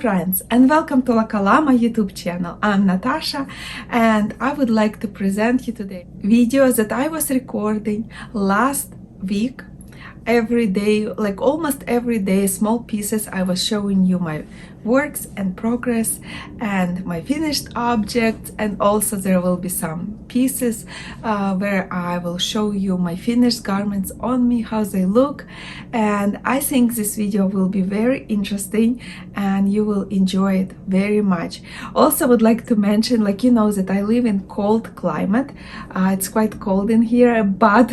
friends, and welcome to Lakalama YouTube channel. I'm Natasha, and I would like to present you today videos that I was recording last week. Every day, like almost every day, small pieces. I was showing you my works and progress and my finished objects, and also there will be some pieces where I will show you my finished garments on me, how they look. And I think this video will be very interesting and you will enjoy it very much. Also would like to mention, like, you know that I live in cold climate. It's quite cold in here, but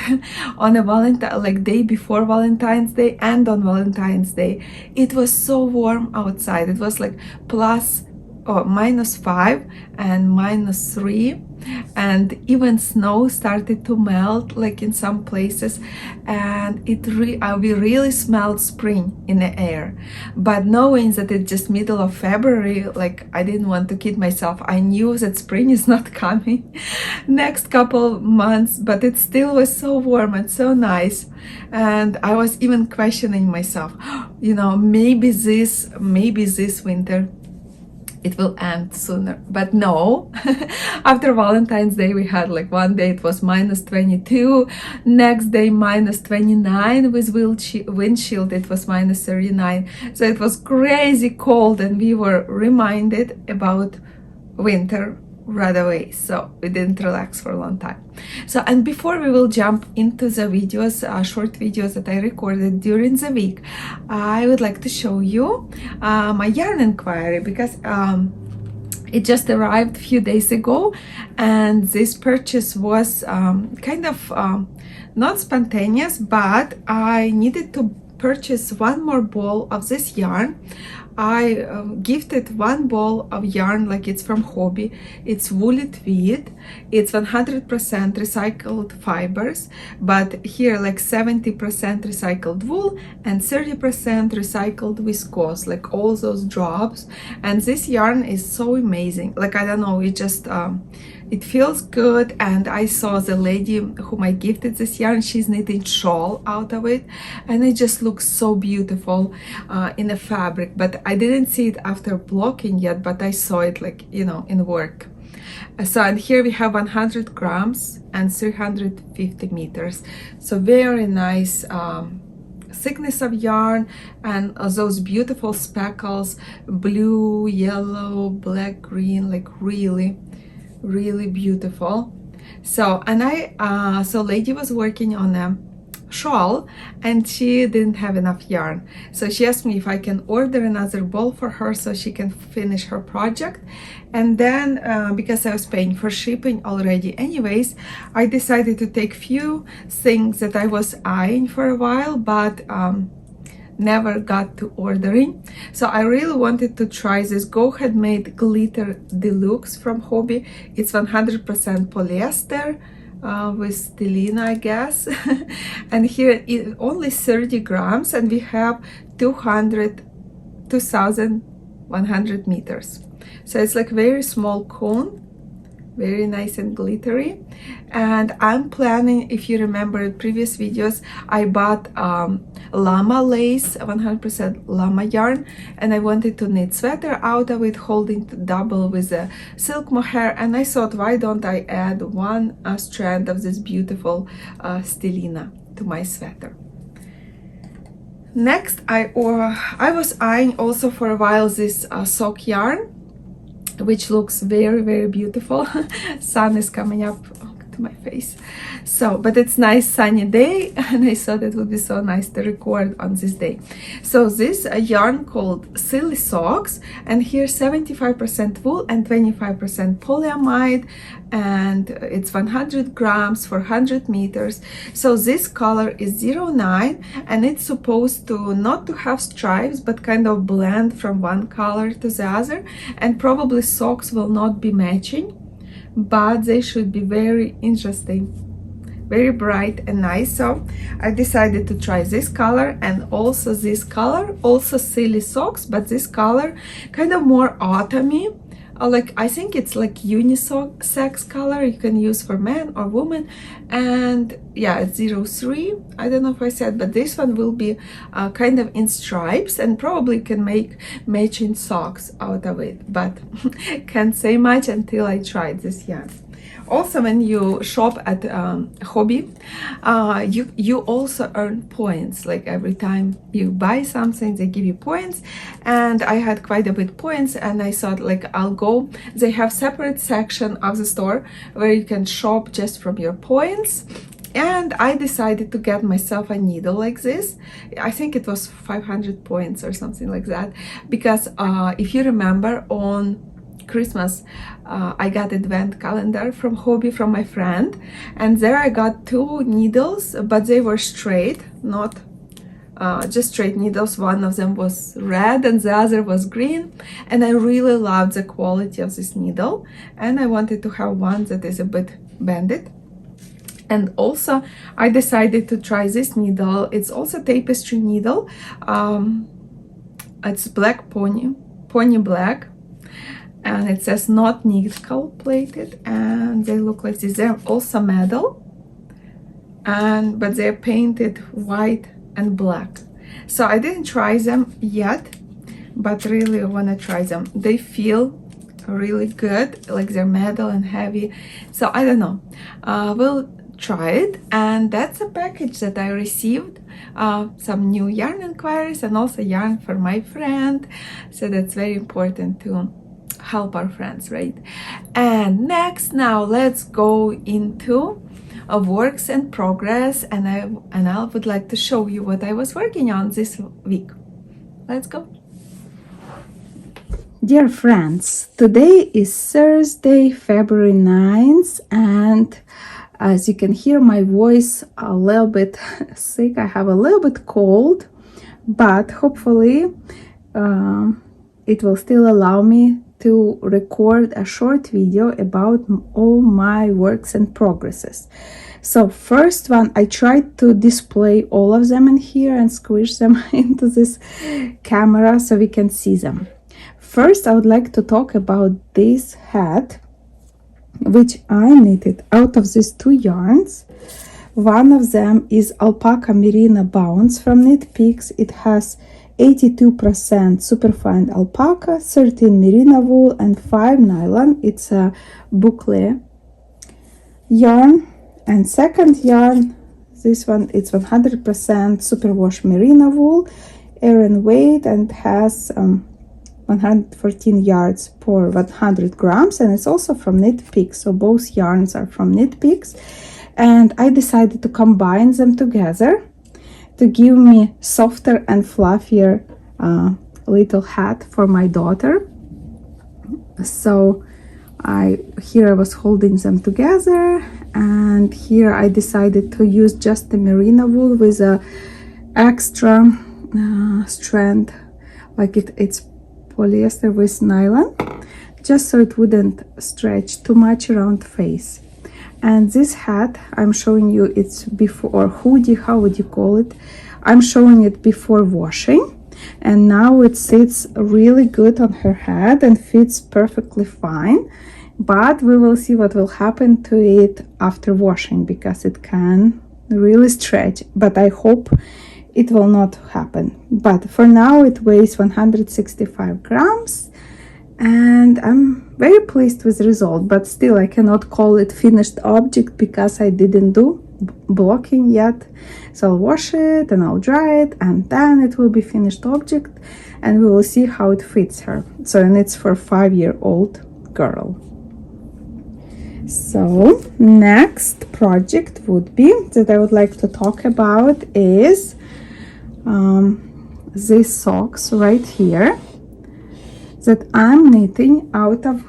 on a Valentine, like day before Valentine's Day and on Valentine's Day, it was so warm outside. It was like -5 and -3, and even snow started to melt, like in some places, and we really smelled spring in the air. But knowing that it's just middle of February, like I didn't want to kid myself. I knew that spring is not coming next couple months, but it still was so warm and so nice. And I was even questioning myself, you know, maybe this winter it will end sooner. But no, after Valentine's Day we had like one day it was -22, next day -29 with windshield it was -39. So it was crazy cold, and we were reminded about winter right away, so we didn't relax for a long time. So, and before we will jump into the videos, short videos that I recorded during the week, I would like to show you my yarn inquiry, because it just arrived a few days ago, and this purchase was kind of not spontaneous, but I needed to purchase one more ball of this yarn. I gifted one ball of yarn, like it's from Hobby. It's woolly tweed. It's 100% recycled fibers, but here like 70% recycled wool and 30% recycled viscose, like all those drops. And this yarn is so amazing. Like, I don't know, it just it feels good. And I saw the lady whom I gifted this yarn, she's knitting shawl out of it, and it just looks so beautiful in the fabric. But I didn't see it after blocking yet, but I saw it, like, you know, in work. So, and here we have 100 grams and 350 meters. So very nice thickness of yarn, and those beautiful speckles, blue, yellow, black, green, like really beautiful. So, and so lady was working on a shawl, and she didn't have enough yarn, so she asked me if I can order another ball for her so she can finish her project. And then because I was paying for shipping already anyways, I decided to take few things that I was eyeing for a while, but never got to ordering. So I really wanted to try this Go Ahead Made Glitter Deluxe from Hobby. It's 100% polyester with stellina, I guess. And here it only 30 grams, and we have 2,100 meters. So it's like very small cone, very nice and glittery. And I'm planning, if you remember previous videos, I bought llama lace, 100% llama yarn, and I wanted to knit sweater out of it, holding double with a silk mohair. And I thought, why don't I add one strand of this beautiful stellina to my sweater. Next, I was eyeing also for a while this sock yarn, which looks very beautiful. Sun is coming up to my face. So, but it's nice sunny day, and I thought it would be so nice to record on this day. So this yarn called Silly Socks, and here 75% wool and 25% polyamide, and it's 100 grams for 100 meters. So this color is 09, and it's supposed to not to have stripes, but kind of blend from one color to the other. And probably socks will not be matching, but they should be very interesting, very bright and nice. So I decided to try this color and also this color, also Silly Socks, but this color kind of more autumny, like I think it's like unisex color you can use for men or woman. And yeah, it's 03. I don't know if I said, but this one will be kind of in stripes, and probably can make matching socks out of it, but can't say much until I tried this yarn. Also, when you shop at Hobby, you also earn points. Like every time you buy something, they give you points, and I had quite a bit points, and I thought like I'll go. They have separate section of the store where you can shop just from your points. And I decided to get myself a needle like this. I think it was 500 points or something like that, because if you remember, on Christmas I got advent calendar from Hobby from my friend, and there I got 2 needles, but they were straight, not just straight needles. One of them was red and the other was green, and I really loved the quality of this needle, and I wanted to have one that is a bit bended. And also I decided to try this needle. It's also tapestry needle. It's black pony black, and it says not nickel plated, and they look like this. They're also metal, but they're painted white and black. So I didn't try them yet, but really want to try them. They feel really good, like they're metal and heavy. So I don't know, we'll try it. And that's a package that I received, some new yarn inquiries and also yarn for my friend. So that's very important to help our friends, right? And next, now let's go into works in progress, and I would like to show you what I was working on this week. Let's go. Dear friends, today is Thursday, February 9th, and as you can hear my voice a little bit sick. I have a little bit cold, but hopefully it will still allow me to record a short video about all my works and progresses. So first one, I tried to display all of them in here and squish them into this camera so we can see them. First, I would like to talk about this hat, which I knitted out of these 2 yarns. One of them is Alpaca Merino Bounce from Knit Picks. It has 82% superfine alpaca, 13 merino wool, and 5 nylon. It's a boucle yarn. And second yarn, this one, it's 100% superwash merino wool, Aran weight, and has 114 yards per 100 grams, and it's also from Knit Picks. So both yarns are from Knit Picks, and I decided to combine them together to give me softer and fluffier little hat for my daughter. So here I was holding them together, and here I decided to use just the merino wool with a extra strand, like it's polyester with nylon, just so it wouldn't stretch too much around face. And this hat I'm showing you, it's before, or hoodie, how would you call it? I'm showing it before washing, and now it sits really good on her head and fits perfectly fine. But we will see what will happen to it after washing, because it can really stretch, but I hope it will not happen. But for now it weighs 165 grams, and I'm very pleased with the result. But still, I cannot call it finished object because I didn't do blocking yet. So I'll wash it and I'll dry it, and then it will be finished object, and we will see how it fits her. So, and it's for 5-year-old girl. So next project would be that I would like to talk about is these socks right here that I'm knitting out of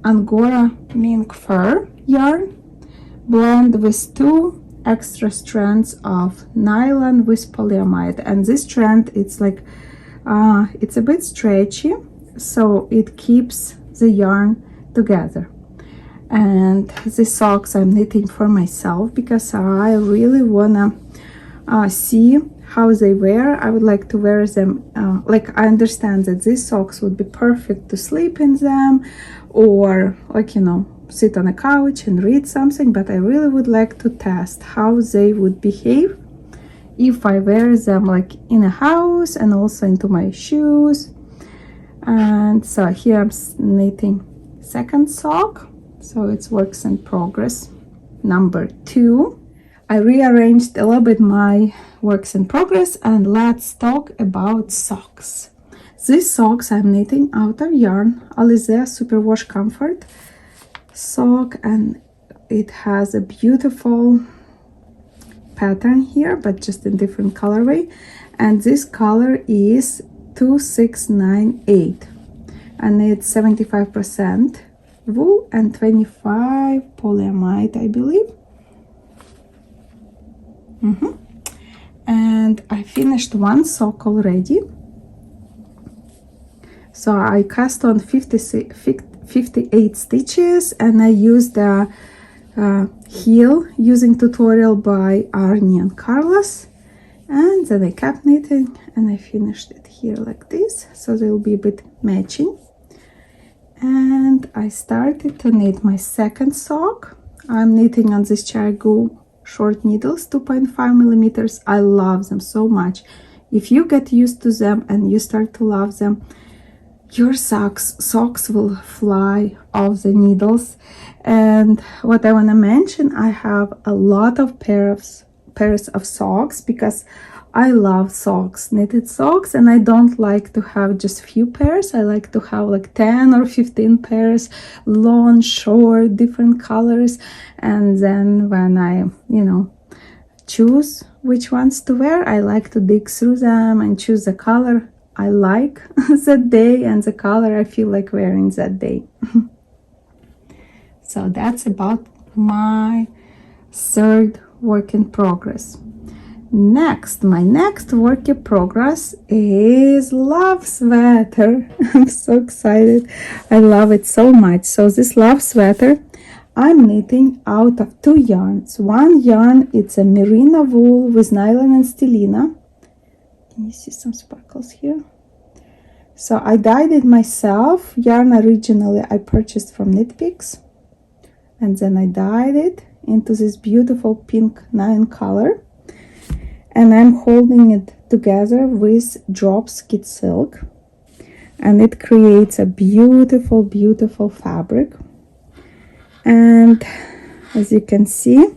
Angora mink fur yarn, blend with 2 extra strands of nylon with polyamide. And this strand, it's like it's a bit stretchy, so it keeps the yarn together. And these socks I'm knitting for myself because I really wanna see how they wear. I would like to wear them, like I understand that these socks would be perfect to sleep in them, or like, you know, sit on a couch and read something, but I really would like to test how they would behave if I wear them like in a house and also into my shoes. And so here I'm knitting second sock, so it's works in progress number 2. I rearranged a little bit my works in progress, and let's talk about socks. These socks I'm knitting out of yarn Alizé Superwash Comfort sock, and it has a beautiful pattern here, but just in different colorway, and this color is 2698, and it's 75% wool and 25 polyamide, I believe. And I finished one sock already, so I cast on 58 stitches, and I used the heel using tutorial by Arny&Carlos, and then I kept knitting and I finished it here like this, so they'll be a bit matching. And I started to knit my second sock. I'm knitting on this Chagoo short needles, 2.5 millimeters. I love them so much. If you get used to them and you start to love them, your socks will fly off the needles. And what I want to mention, I have a lot of pairs of socks, because I love socks, knitted socks, and I don't like to have just few pairs. I like to have like 10 or 15 pairs, long, short, different colors. And then when I, you know, choose which ones to wear, I like to dig through them and choose the color I like that day and the color I feel like wearing that day. So that's about my third work in progress. Next, my next work in progress is Love Sweater. I'm so excited. I love it so much. So this Love Sweater, I'm knitting out of 2 yarns. One yarn, it's a merino wool with nylon and stellina. Can you see some sparkles here? So I dyed it myself. Yarn originally I purchased from Knit Picks, and then I dyed it into this beautiful pink 9 color, and I'm holding it together with drops kid silk, and it creates a beautiful, beautiful fabric. And as you can see,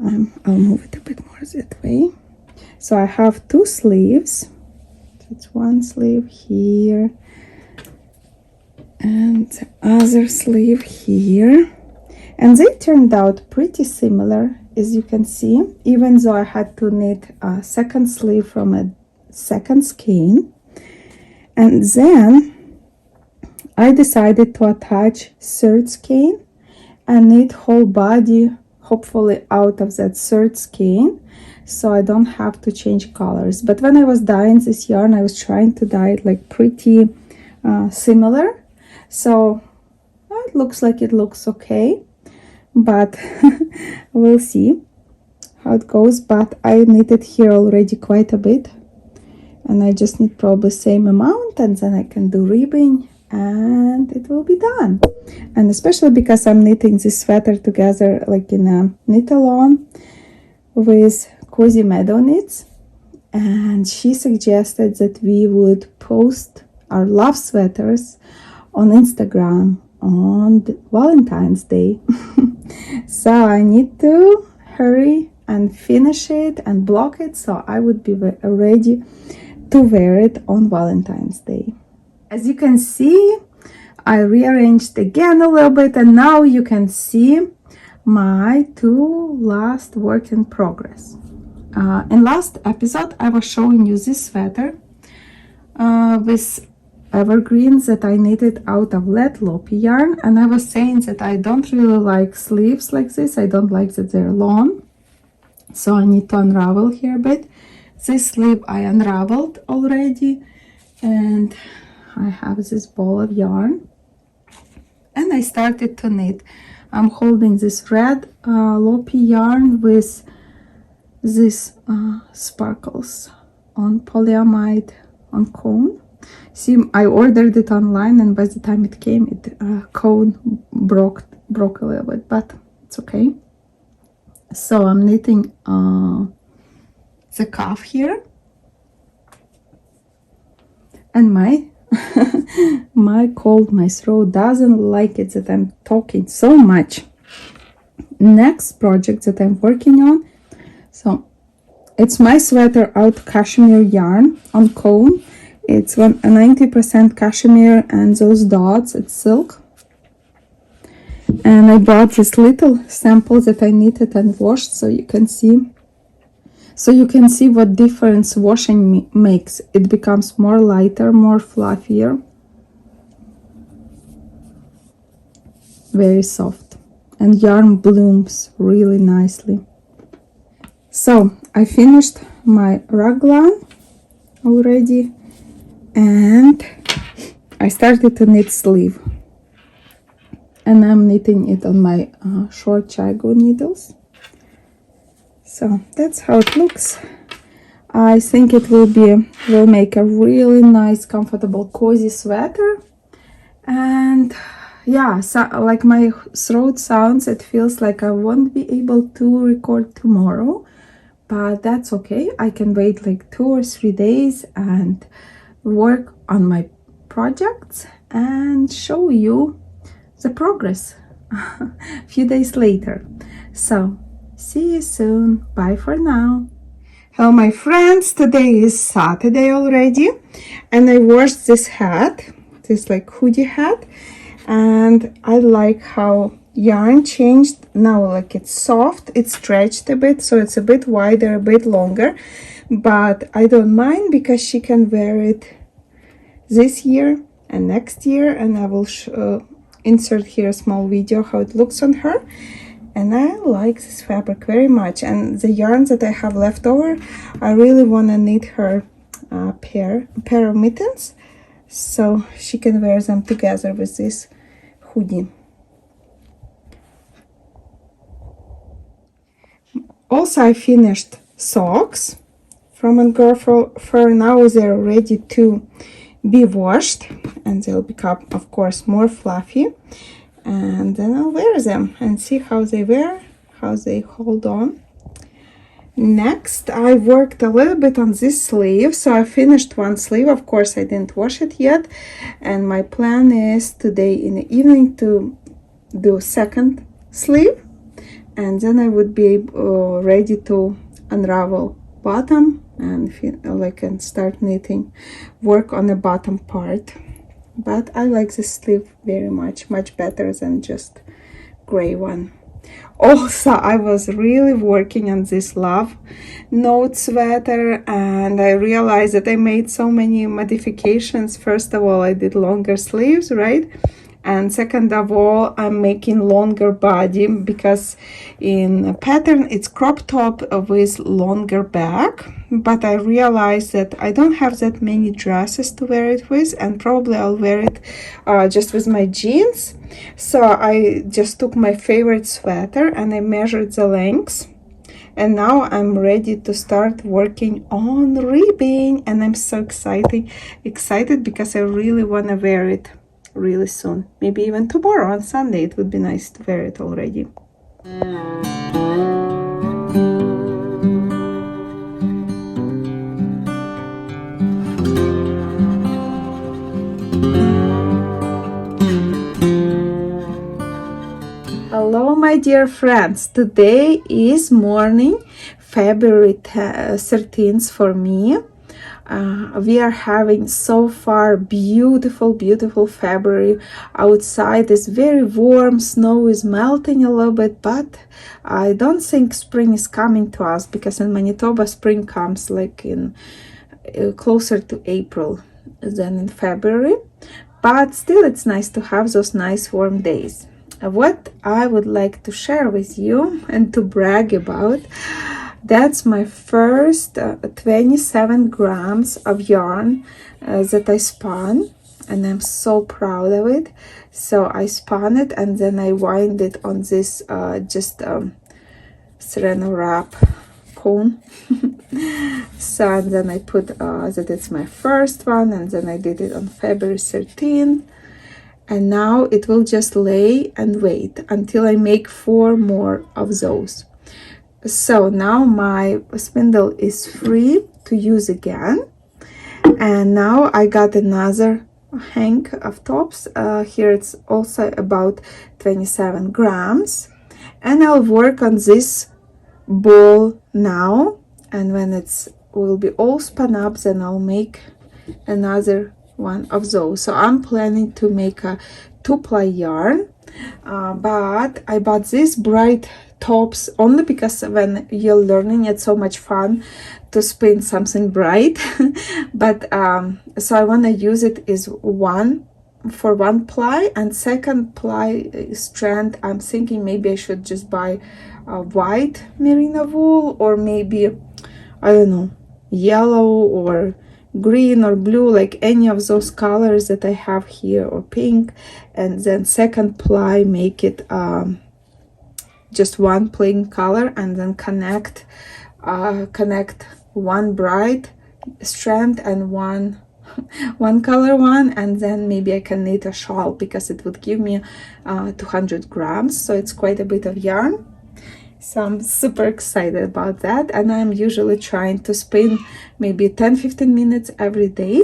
I'll move it a bit more that way. So I have 2 sleeves. So it's one sleeve here and the other sleeve here, and they turned out pretty similar, as you can see, even though I had to knit a second sleeve from a second skein. And then I decided to attach third skein and knit whole body, hopefully out of that third skein, so I don't have to change colors. But when I was dyeing this yarn, I was trying to dye it like pretty similar, so it looks like it looks okay, but we'll see how it goes. But I knitted here already quite a bit, and I just need probably same amount, and then I can do ribbing and it will be done. And especially because I'm knitting this sweater together like in a knit along with Cozy Meadow Knits, and she suggested that we would post our love sweaters on Instagram on Valentine's Day. So I need to hurry and finish it and block it, so I would be ready to wear it on Valentine's Day. As you can see, I rearranged again a little bit, and now you can see my 2 last work in progress. In last episode, I was showing you this sweater with evergreens that I knitted out of Lopy yarn, and I was saying that I don't really like sleeves like this. I don't like that they're long, so I need to unravel here a bit. This sleeve I unraveled already, and I have this ball of yarn, and I started to knit. I'm holding this red Lopy yarn with this sparkles on polyamide on cone. See, I ordered it online, and by the time it came, it cone broke a little bit, but it's okay. So I'm knitting the cuff here, and my my throat doesn't like it that I'm talking so much. Next project that I'm working on, so it's my sweater out cashmere yarn on cone. It's 90% cashmere and those dots, it's silk. And I brought this little sample that I knitted and washed, so you can see. So you can see what difference washing makes. It becomes more lighter, more fluffier. Very soft. And yarn blooms really nicely. So I finished my raglan already. And I started to knit sleeve. And I'm knitting it on my short Chigo needles. So that's how it looks. I think it will make a really nice, comfortable, cozy sweater. And yeah, so like my throat sounds, it feels like I won't be able to record tomorrow, but that's okay. I can wait like 2 or 3 days and work on my projects and show you the progress a few days later. So see you soon. Bye for now. Hello my friends, today is Saturday already, and I washed this hat, this like hoodie hat, and I like how yarn changed now. Like it's soft, it's stretched a bit, so it's a bit wider, a bit longer, but I don't mind because she can wear it this year and next year, and I will insert here a small video how it looks on her. And I like this fabric very much, and the yarns that I have left over, I really want to knit her pair of mittens so she can wear them together with this hoodie. Also, I finished socks from LoveNoteSweater. Now they're ready to be washed, and they'll become, of course, more fluffy. And then I'll wear them and see how they wear, how they hold on. Next, I worked a little bit on this sleeve. So I finished one sleeve. Of course, I didn't wash it yet. And my plan is today in the evening to do second sleeve. And then I would be ready to unravel bottom and start knitting, work on the bottom part. But I like this sleeve very much better than just gray one. Also, I was really working on this LoveNoteSweater, and I realized that I made so many modifications. First of all, I did longer sleeves, right? And second of all, I'm making longer body because in a pattern it's crop top with longer back. But I realized that I don't have that many dresses to wear it with, and probably I'll wear it just with my jeans. So I just took my favorite sweater and I measured the lengths. And now I'm ready to start working on ribbing, and I'm so excited because I really want to wear it really soon. Maybe even tomorrow on Sunday. It would be nice to wear it already. Hello my dear friends, today is morning, February 13th for me. We are having so far beautiful February. Outside is very warm, snow is melting a little bit, but I don't think spring is coming to us because in Manitoba spring comes like in closer to April than in February. But still it's nice to have those nice warm days. What I would like to share with you and to brag about, that's my first 27 grams of yarn that I spun, and I'm so proud of it. So I spun it and then I wind it on this Sereno wrap cone. So and then I put that it's my first one, and then I did it on February 13th. And now it will just lay and wait until I make 4 more of those. So now my spindle is free to use again. And now I got another hank of tops. Here it's also about 27 grams. And I'll work on this ball now. And when it's will be all spun up, then I'll make another one of those. So I'm planning to make a 2-ply yarn, but I bought these bright tops only because when you're learning, it's so much fun to spin something bright. But so I want to use it is one for 1 ply, and second ply strand I'm thinking maybe I should just buy a white merino wool, or maybe I don't know, yellow or green or blue, like any of those colors that I have here, or pink. And then second ply make it just one plain color, and then connect 1 bright strand and one color one, and then maybe I can knit a shawl because it would give me 200 grams, so it's quite a bit of yarn. So I'm super excited about that, and I'm usually trying to spin maybe 10-15 minutes every day,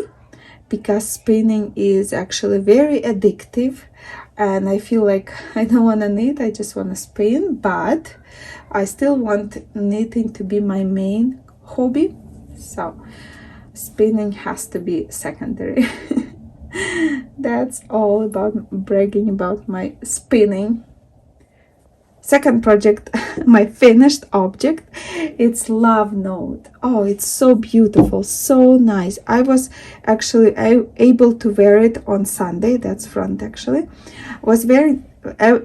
because spinning is actually very addictive, and I feel like I don't want to knit, I just want to spin, but I still want knitting to be my main hobby, so spinning has to be secondary. That's all about bragging about my spinning. Second project, my finished object, it's Love Note. Oh, it's so beautiful, so nice. I was actually able to wear it on Sunday. That's front actually. Was very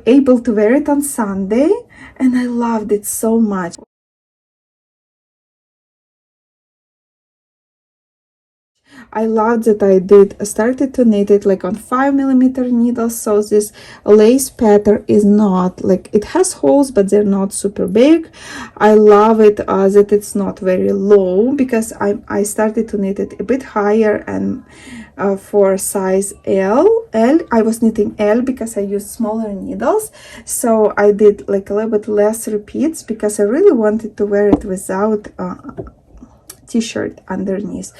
able to wear it on Sunday, and I loved it so much. I loved that I started to knit it like on 5mm needles, so this lace pattern is not like, it has holes but they're not super big. I love it that it's not very low, because I started to knit it a bit higher, and for size L I was knitting L because I used smaller needles, so I did like a little bit less repeats because I really wanted to wear it without t-shirt underneath.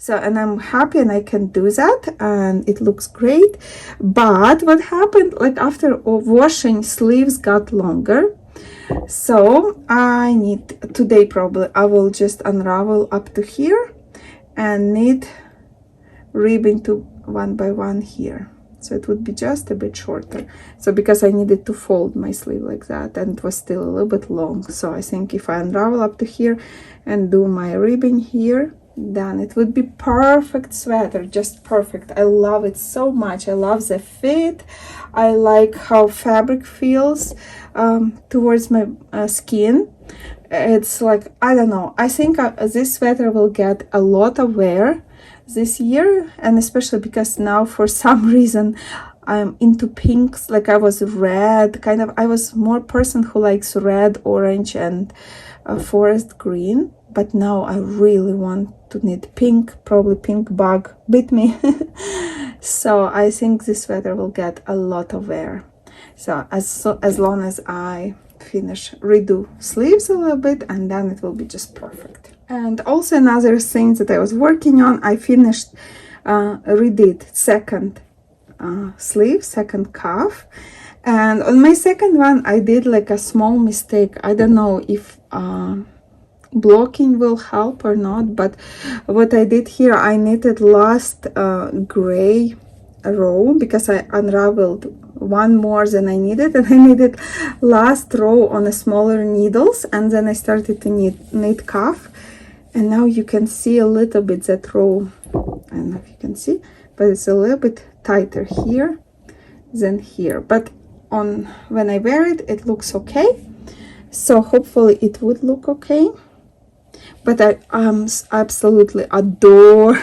So, and I'm happy and I can do that, and it looks great. But what happened, like after washing, sleeves got longer. So I need, today probably I will just unravel up to here and knit ribbing to 1 by 1 here. So it would be just a bit shorter. So because I needed to fold my sleeve like that, and it was still a little bit long. So I think if I unravel up to here and do my ribbing here, then it would be perfect sweater, just perfect. I love it so much. I love the fit. I like how fabric feels towards my skin. It's like, I don't know, I think this sweater will get a lot of wear this year, and especially because now for some reason I'm into pinks. Like I was red, kind of, I was more person who likes red, orange, and forest green, but now I really want to knit pink. Probably pink bug bit me. So I think this sweater will get a lot of wear. So as long as I finish redo sleeves a little bit, and then it will be just perfect. And also another thing that I was working on, I finished redid second sleeve, second cuff, and on my second one I did like a small mistake. I don't know if blocking will help or not, but what I did here, I knitted last gray row because I unraveled one more than I needed, and I needed last row on a smaller needles, and then I started to knit cuff, and now you can see a little bit that row. I don't know if you can see, but it's a little bit tighter here than here, but on when I wear it, it looks okay. So hopefully it would look okay. But I absolutely adore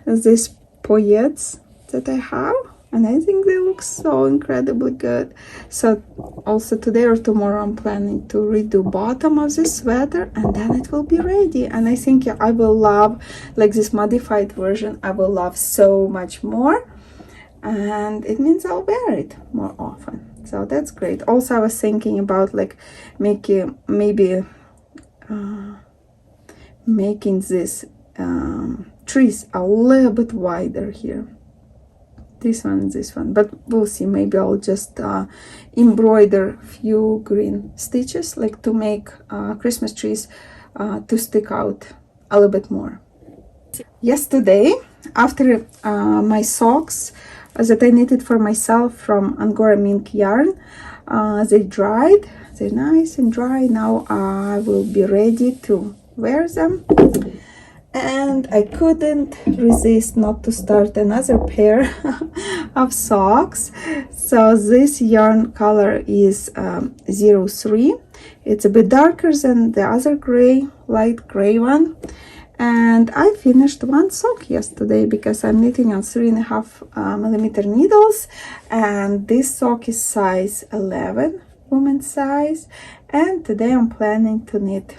this poets that I have, and I think they look so incredibly good. So also today or tomorrow I'm planning to redo bottom of this sweater, and then it will be ready. And I think I will love, like, this modified version, I will love so much more, and it means I'll wear it more often. So that's great. Also, I was thinking about like making this trees a little bit wider here, this one and this one, but we'll see. Maybe I'll just embroider few green stitches, like to make Christmas trees to stick out a little bit more. Yesterday, after my socks that I knitted for myself from Angora mink yarn, they dried, they're nice and dry. Now I will be ready to wear them, and I couldn't resist not to start another pair of socks. So this yarn color is 03. It's a bit darker than the other gray, light gray one. And I finished one sock yesterday because I'm knitting on 3.5 millimeter needles, and this sock is size 11, women's size, and today I'm planning to knit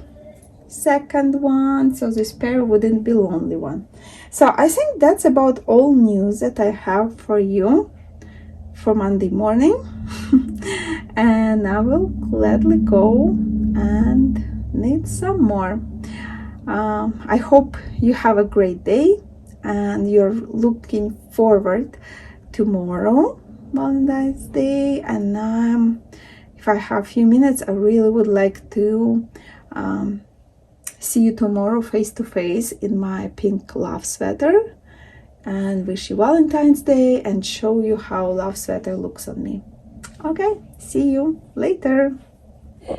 second one, so this pair wouldn't be lonely one. So I think that's about all news that I have for you for Monday morning. And I will gladly go and knit some more. I hope you have a great day and you're looking forward tomorrow, Valentine's Day. And if I have a few minutes, I really would like to see you tomorrow face to face in my pink love sweater, and wish you Valentine's Day and show you how love sweater looks on me. Okay, see you later.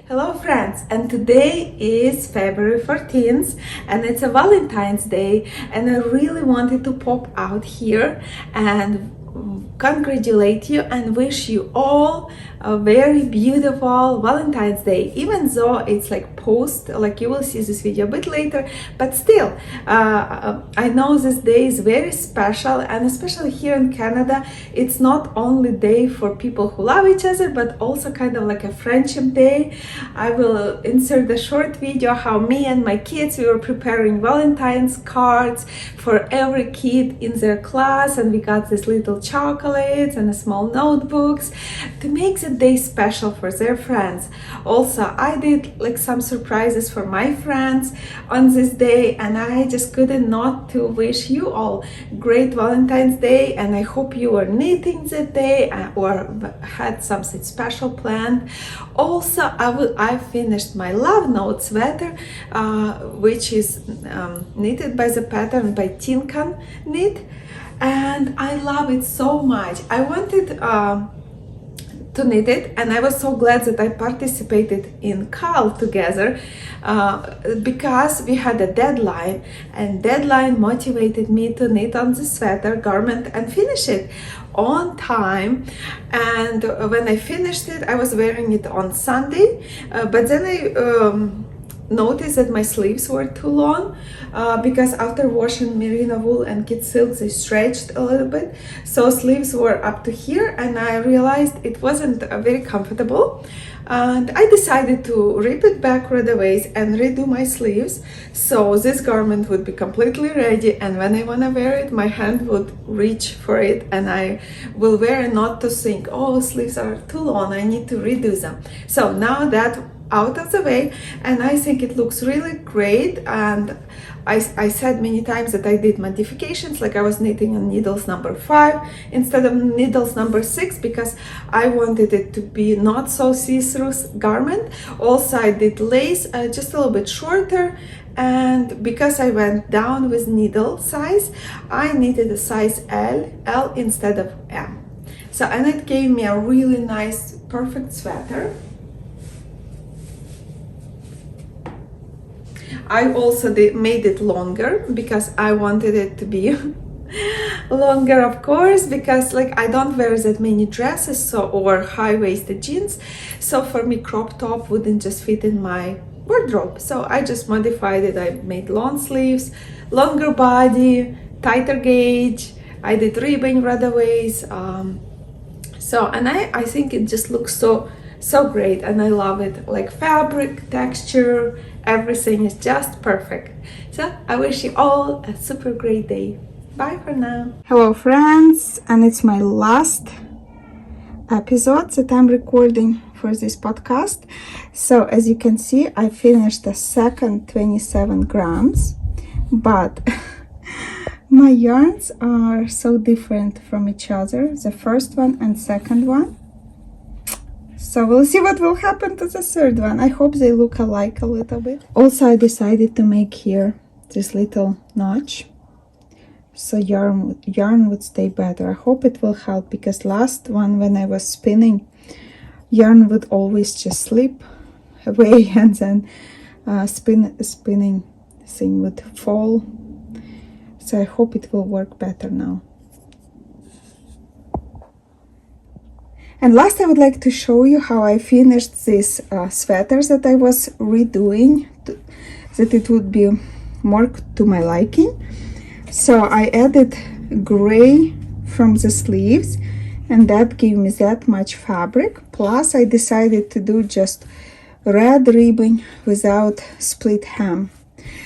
Hello friends, and today is February 14th and it's a Valentine's Day, and I really wanted to pop out here and congratulate you and wish you all a very beautiful Valentine's Day, even though it's like post, like you will see this video a bit later, but still I know this day is very special, and especially here in Canada it's not only day for people who love each other but also kind of like a friendship day. I will insert a short video how me and my kids, we were preparing Valentine's cards for every kid in their class, and we got these little chocolates and small notebooks to make the day special for their friends. Also, I did like some surprises for my friends on this day, and I just couldn't not to wish you all great Valentine's Day, and I hope you are knitting that day or had something special planned. Also, I finished my Love Note sweater, which is knitted by the pattern by Tinkan Knit, and I love it so much. I wanted to knit it, and I was so glad that I participated in CAL together because we had a deadline, and deadline motivated me to knit on the sweater garment and finish it on time. And when I finished it, I was wearing it on Sunday, but then I noticed that my sleeves were too long because after washing merino wool and kid silk, they stretched a little bit, so sleeves were up to here, and I realized it wasn't very comfortable, and I decided to rip it back right away and redo my sleeves, so this garment would be completely ready, and when I want to wear it, my hand would reach for it and I will wear it, not to think, oh, sleeves are too long, I need to redo them. So now that out of the way, and I think it looks really great. And I said many times that I did modifications, like I was knitting on needles number 5 instead of needles number 6 because I wanted it to be not so see-through garment. Also, I did lace just a little bit shorter, and because I went down with needle size, I knitted a size L instead of M. So, and it gave me a really nice perfect sweater. I also made it longer because I wanted it to be longer, of course, because like I don't wear that many dresses or high-waisted jeans, so for me crop top wouldn't just fit in my wardrobe, so I just modified it. I made long sleeves, longer body, tighter gauge, I did ribbon right away. So, and I think it just looks so great, and I love it. Like fabric, texture, everything is just perfect. So I wish you all a super great day. Bye for now. Hello friends, and it's my last episode that I'm recording for this podcast. So as you can see, I finished the second 27 grams, but my yarns are so different from each other, the first one and second one. So we'll see what will happen to the third one. I hope they look alike a little bit. Also, I decided to make here this little notch, so yarn would stay better. I hope it will help, because last one, when I was spinning, yarn would always just slip away, and then spinning thing would fall. So I hope it will work better now. And last, I would like to show you how I finished this sweater that I was redoing, that it would be more to my liking. So I added gray from the sleeves, and that gave me that much fabric. Plus I decided to do just red ribbon without split hem.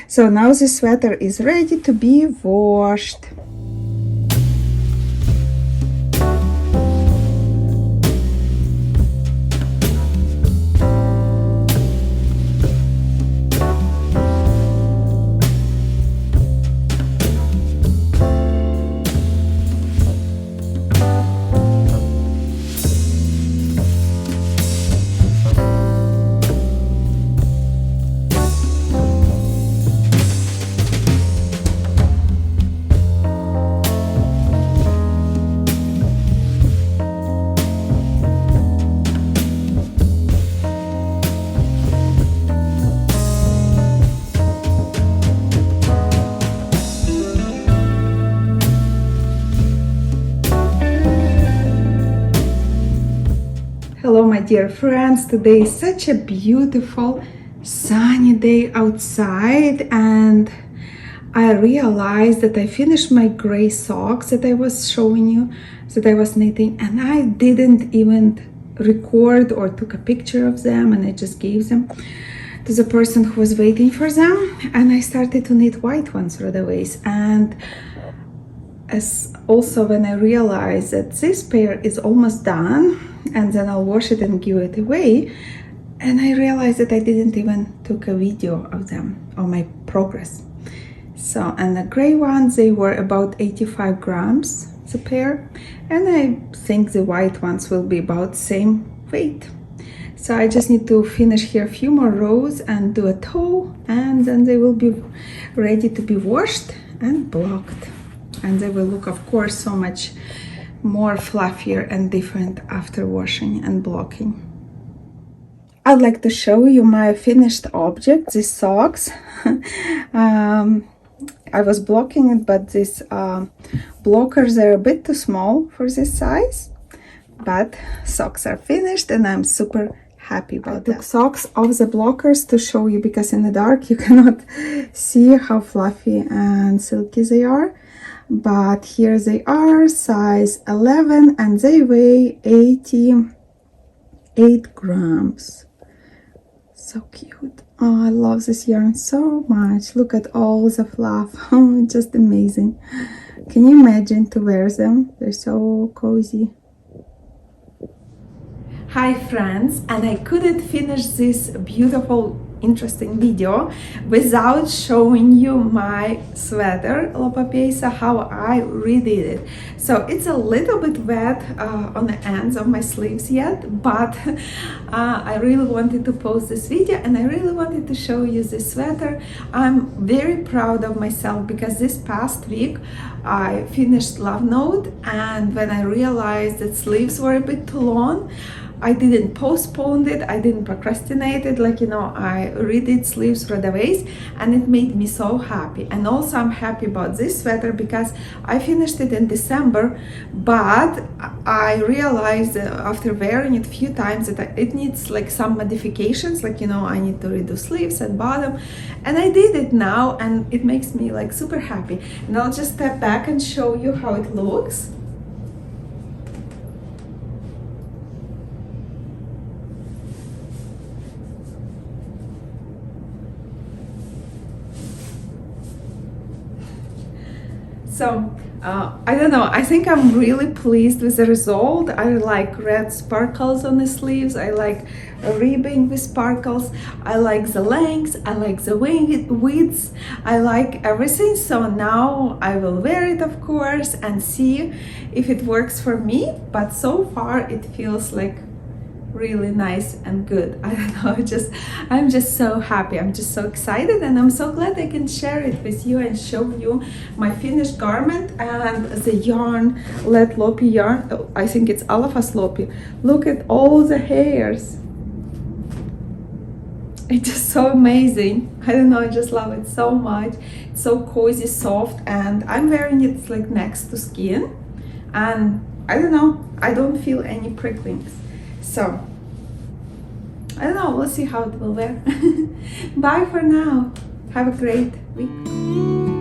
So now the sweater is ready to be washed. Hello my dear friends, today is such a beautiful sunny day outside, and I realized that I finished my gray socks that I was showing you, that I was knitting, and I didn't even record or took a picture of them, and I just gave them to the person who was waiting for them, and I started to knit white ones right away. And as also when I realized that this pair is almost done, and then I'll wash it and give it away, and I realized that I didn't even took a video of them, or my progress. So, and the gray ones, they were about 85 grams the pair, and I think the white ones will be about same weight. So I just need to finish here a few more rows and do a toe, and then they will be ready to be washed and blocked. And they will look, of course, so much more fluffier and different after washing and blocking. I'd like to show you my finished object, these socks. I was blocking it, but these blockers are a bit too small for this size. But socks are finished, and I'm super happy about that. I took socks off the blockers to show you, because in the dark you cannot see how fluffy and silky they are. But here they are, size 11, and they weigh 88 grams. So cute. Oh, I love this yarn so much. Look at all the fluff. Oh, just amazing. Can you imagine to wear them? They're so cozy. Hi friends, and I couldn't finish this beautiful interesting video without showing you my sweater Lopy, how I redid it. So it's a little bit wet on the ends of my sleeves yet, but I really wanted to post this video, and I really wanted to show you this sweater. I'm very proud of myself, because this past week I finished Love Note, and when I realized that sleeves were a bit too long, I didn't postpone it, I didn't procrastinate it, like, you know, I redid sleeves right away, and it made me so happy. And also I'm happy about this sweater because I finished it in December, but I realized after wearing it a few times that it needs like some modifications, like, you know, I need to redo sleeves and bottom, and I did it now, and it makes me like super happy. And I'll just step back and show you how it looks. So I don't know, I think I'm really pleased with the result. I like red sparkles on the sleeves, I like ribbing with sparkles, I like the length, I like the width, I like everything. So now I will wear it, of course, and see if it works for me. But so far it feels like really nice and good. I don't know, I'm just so happy, I'm just so excited, and I'm so glad I can share it with you and show you my finished garment. And the yarn, Let Lopy yarn, I think it's all of us Lopy. Look at all the hairs, it's just so amazing. I don't know, I just love it so much. It's so cozy, soft, and I'm wearing it like next to skin, and I don't know, I don't feel any pricklings. So, I don't know, we'll see how it will wear. Bye for now. Have a great week.